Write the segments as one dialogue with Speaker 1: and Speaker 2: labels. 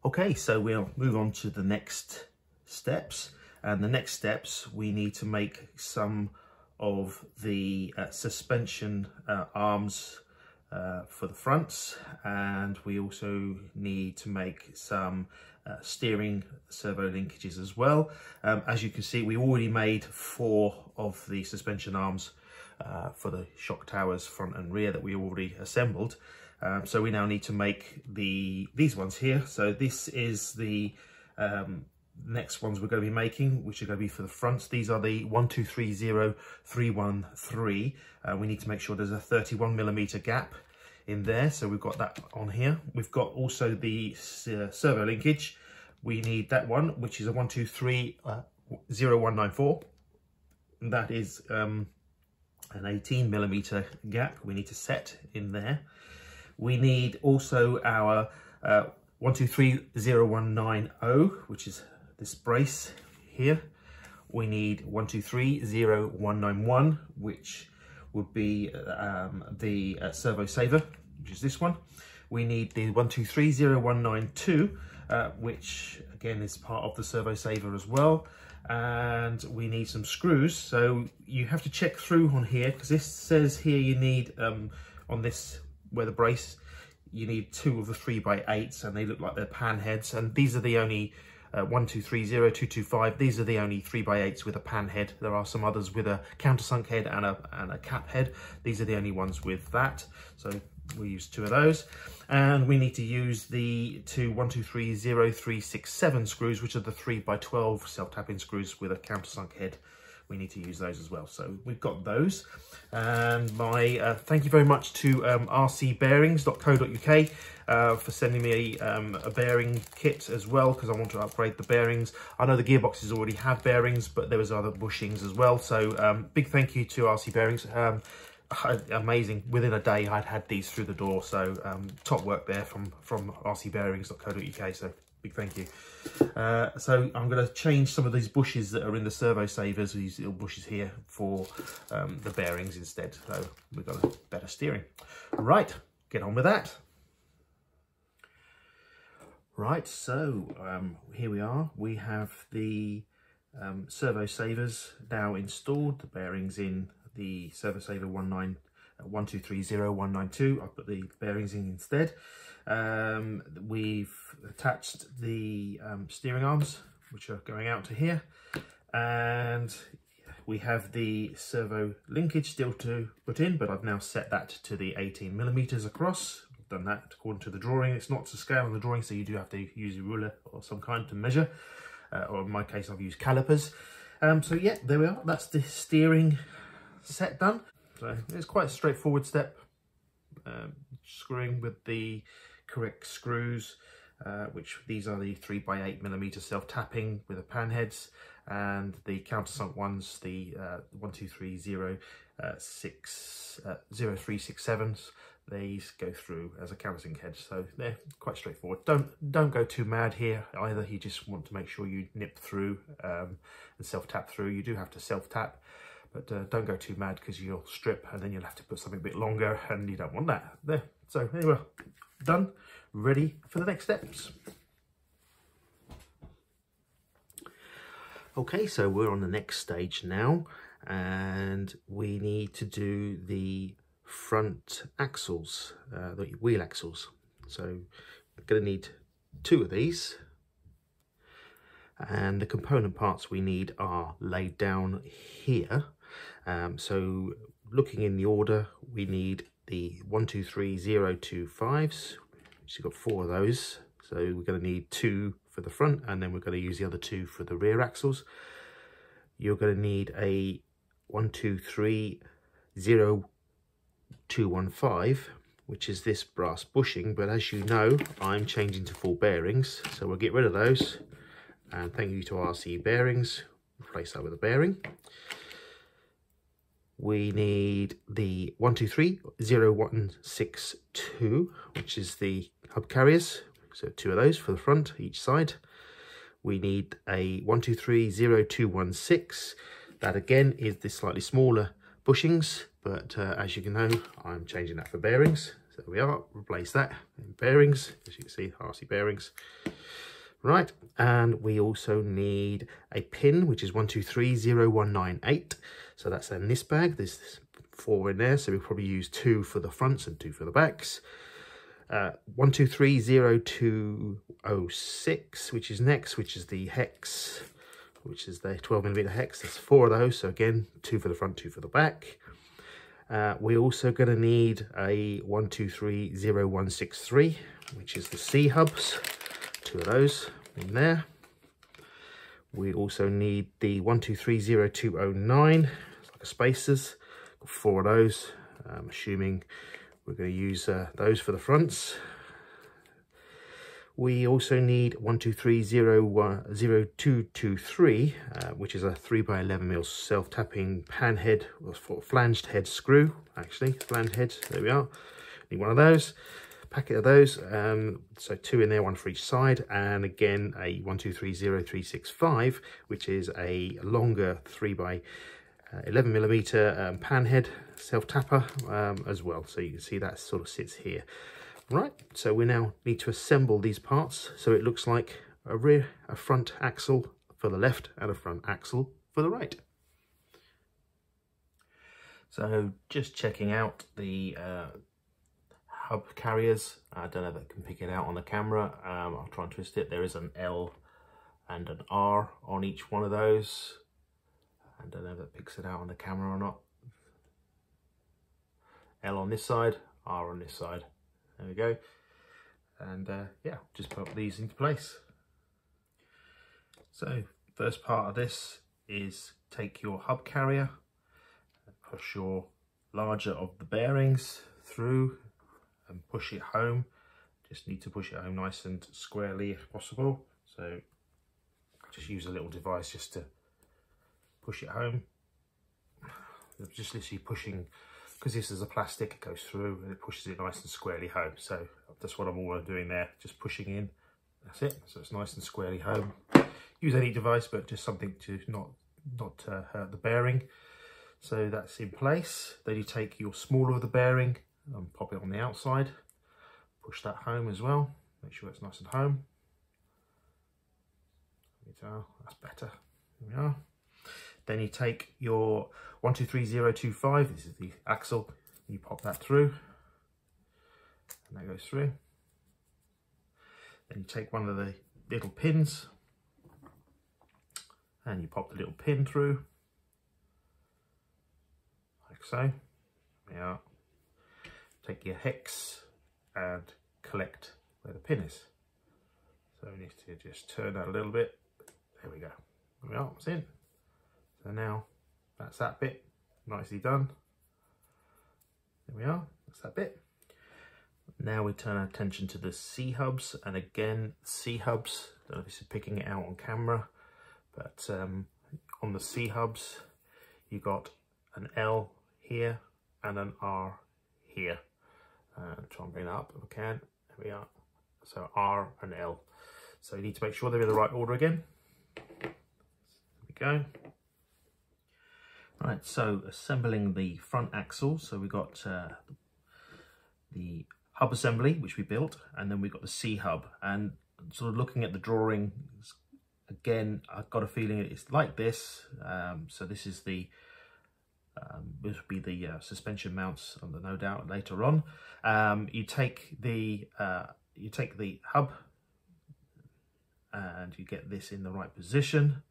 Speaker 1: Okay, so we'll move on to the next steps. And the next steps, we need to make some of the suspension arms for the fronts, and we also need to make some steering servo linkages as well. As you can see, we already made 4 of the suspension arms for the shock towers front and rear that we already assembled. So we now need to make these ones here. So this is the next ones we're going to be making, which are going to be for the fronts. These are the 1230313. We need to make sure there's a 31mm gap in there, so we've got that on here. We've got also the servo linkage. We need that one, which is a 1230194. That is an 18mm gap we need to set in there. We need also our 123090, which is this brace here. We need 123091, which would be the servo saver, which is this one. We need the 123092, which again is part of the servo saver as well. And we need some screws. So you have to check through on here, because this says here you need, on this, where the brace, you need 2 of the 3x8s, and they look like they're pan heads, and these are the only 1230, 225. These are the only 3x8s with a pan head. There are some others with a countersunk head and a cap head. These are the only ones with that, so we use 2 of those. And we need to use the 2 1230-367 screws, which are the 3x12 self-tapping screws with a countersunk head. We need to use those as well. So we've got those. And my thank you very much to rcbearings.co.uk for sending me a bearing kit as well, because I want to upgrade the bearings. I know the gearboxes already have bearings, but there was other bushings as well. So big thank you to RC Bearings. Amazing. Within a day I'd had these through the door. So top work there from rcbearings.co.uk. So big thank you. So I'm going to change some of these bushes that are in the servo savers, these little bushes here, for the bearings instead. So we've got a better steering. Right, get on with that. Right, so here we are. We have the servo savers now installed, the bearings in the servo saver 1230192. I've put the bearings in instead. We've attached the steering arms, which are going out to here, and we have the servo linkage still to put in, but I've now set that to the 18mm across. I've done that according to the drawing. It's not to scale on the drawing, so you do have to use a ruler or some kind to measure, or in my case I've used calipers. So yeah, there we are. That's the steering set done. So it's quite a straightforward step. Screwing with the correct screws, which these are the 3x8mm self-tapping with the pan heads, and the countersunk ones, the 1230-367s. These go through as a countersink head, so they're quite straightforward. Don't go too mad here either. You just want to make sure you nip through and self-tap through. You do have to self-tap, but don't go too mad, because you'll strip and then you'll have to put something a bit longer, and you don't want that. There. So anyway, done, ready for the next steps. Okay, so we're on the next stage now, and we need to do the front axles, the wheel axles. So we're going to need 2 of these, and the component parts we need are laid down here. So looking in the order, we need the 123025s, which you've got 4 of those. So we're going to need 2 for the front, and then we're going to use the other 2 for the rear axles. You're going to need a 1230-215, which is this brass bushing, but as you know, I'm changing to full bearings, so we'll get rid of those. And thank you to RC Bearings, replace that with a bearing. We need the 1230-162, which is the hub carriers. So 2 of those for the front, each side. We need a 1230-216. That again is the slightly smaller bushings, but as you can know, I'm changing that for bearings. So there we are, replace that. And bearings, as you can see, RC bearings. Right, and we also need a pin, which is 1230198. So that's in this bag. There's 4 in there, so we'll probably use 2 for the fronts and 2 for the backs. 1230206, which is next, which is the hex, which is the 12mm hex. There's 4 of those, so again, 2 for the front, 2 for the back. We're also going to need a 1230163, which is the C hubs. 2 of those in there. We also need the 1230209, it's like a spacers. Got 4 of those. I'm assuming we're going to use those for the fronts. We also need 1230223, which is a 3x11mm self-tapping pan head, or flanged head screw, actually, flanged heads, there we are. Need one of those. Packet of those, so 2 in there, 1 for each side, and again a 1230365, which is a longer 3x11mm pan head self tapper as well. So you can see that sort of sits here. Right, so we now need to assemble these parts so it looks like a front axle for the left and a front axle for the right. So just checking out the hub carriers. I don't know if I can pick it out on the camera. I'll try and twist it. There is an L and an R on each one of those. I don't know if that picks it out on the camera or not. L on this side, R on this side. There we go. And yeah, just put these into place. So first part of this is take your hub carrier and push your larger of the bearings through and push it home. Just need to push it home nice and squarely if possible. So just use a little device just to push it home. Just literally pushing, because this is a plastic, it goes through and it pushes it nice and squarely home. So that's what I'm all doing there, just pushing in. That's it. So it's nice and squarely home. Use any device, but just something to not hurt the bearing. So that's in place. Then you take your smaller of the bearing and pop it on the outside. Push that home as well. Make sure it's nice and home. That's better. There we are. Then you take your 1230225, this is the axle, you pop that through, and that goes through. Then you take one of the little pins, and you pop the little pin through, like so. Yeah. Take your hex and collect where the pin is. So we need to just turn that a little bit. There we go. There we are, it's in. So now that's that bit, nicely done. There we are, that's that bit. Now we turn our attention to the C hubs, and again, C hubs, I don't know if this is picking it out on camera, but on the C hubs, you got an L here and an R here. Try and bring that up if I can. There we are. So R and L. So you need to make sure they're in the right order again. There we go. Right, so assembling the front axle. So we got the hub assembly, which we built, and then we got the C hub. And sort of looking at the drawing, again, I've got a feeling it's like this. So this is the this would be the suspension mounts, no doubt later on. You take the hub and you get this in the right position.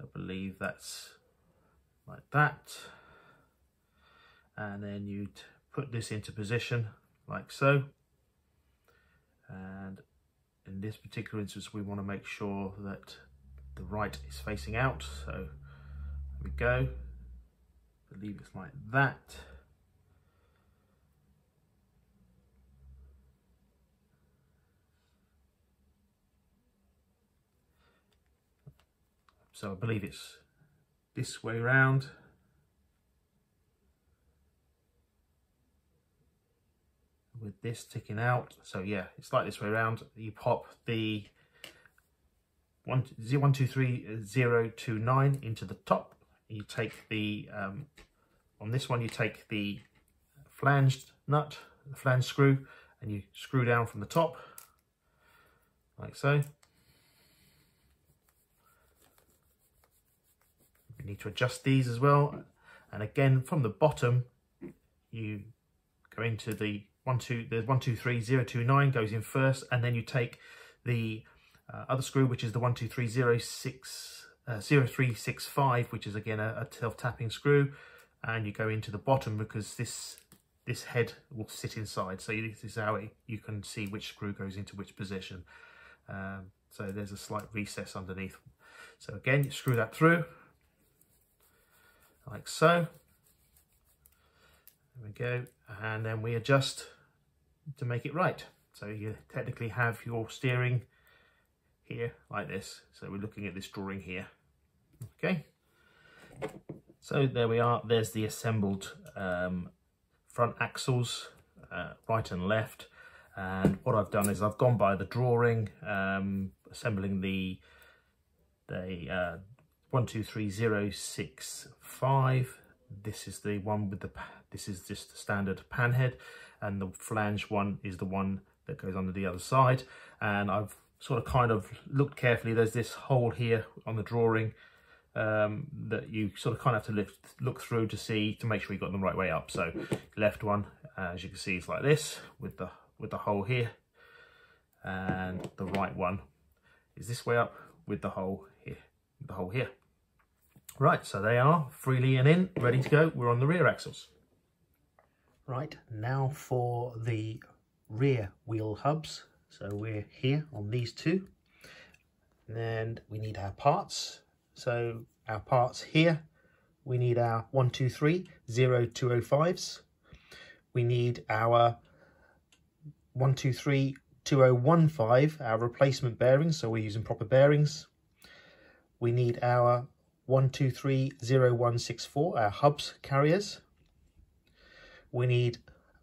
Speaker 1: I believe that's like that, and then you put this into position like so. And in this particular instance, we want to make sure that the right is facing out. So there we go. I believe it's like that. So I believe it's this way round. With this sticking out. So yeah, it's like this way around. You pop the 123.029 into the top. You take the, on this one, you take the flanged nut flange screw, and you screw down from the top, like so. You need to adjust these as well, and again from the bottom you go into the 123029 goes in first, and then you take the other screw, which is the 123060365, which is again a self-tapping screw, and you go into the bottom because this head will sit inside. So this is how you can see which screw goes into which position. So there's a slight recess underneath. So again, you screw that through like so. There we go, and then we adjust to make it right. So you technically have your steering here like this. So we're looking at this drawing here. Okay, so there we are. There's the assembled front axles, right and left. And what I've done is I've gone by the drawing, assembling the 123065. This is the one with this is just the standard pan head, and the flange one is the one that goes under the other side. And I've sort of kind of looked carefully. There's this hole here on the drawing that you sort of kind of have to look through to make sure you got them the right way up. So left one, as you can see, is like this with the hole here, and the right one is this way up with the hole here. Right, so they are freely and in, ready to go. We're on the rear axles. Right, now for the rear wheel hubs. So we're here on these two, and we need our parts. So our parts here, we need our 1230205s. We need our 1232015, our replacement bearings, so we're using proper bearings. We need our 1230164, our hubs carriers. We need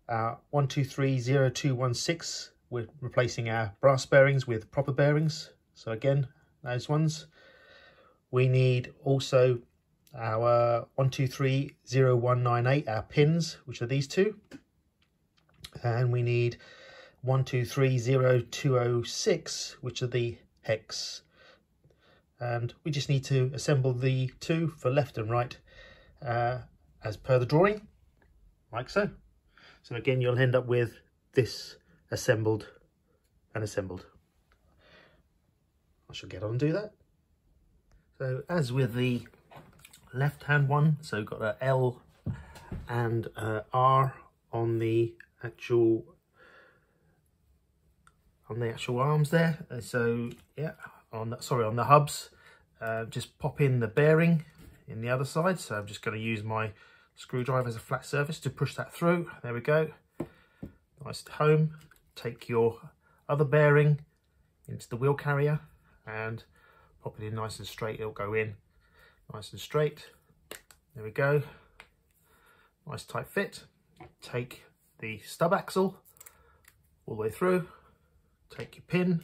Speaker 1: our 1230216, we're replacing our brass bearings with proper bearings. So again, those ones. We need also our 1230198, our pins, which are these two. And we need 1230206, which are the hex. And we just need to assemble the two for left and right as per the drawing, like so. So again, you'll end up with this assembled and assembled. I shall get on and do that. So as with the left hand one, so got a L and R on the actual arms there. So yeah, on the hubs, just pop in the bearing in the other side. So I'm just going to use my screwdriver as a flat surface to push that through. There we go, nice and home. Take your other bearing into the wheel carrier and pop it in nice and straight. It'll go in nice and straight. There we go, nice tight fit. Take the stub axle all the way through, take your pin,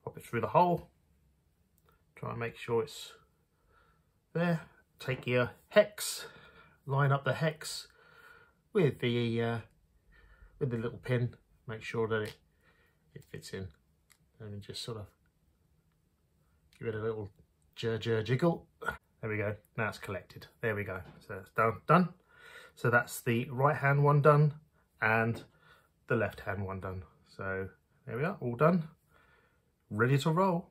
Speaker 1: pop it through the hole, try and make sure it's there. Take your hex, line up the hex with the little pin, make sure that it fits in, and just sort of give it a little jiggle. There we go, now it's collected. There we go, so it's done. So that's the right hand one done and the left hand one done. So there we are, all done, ready to roll.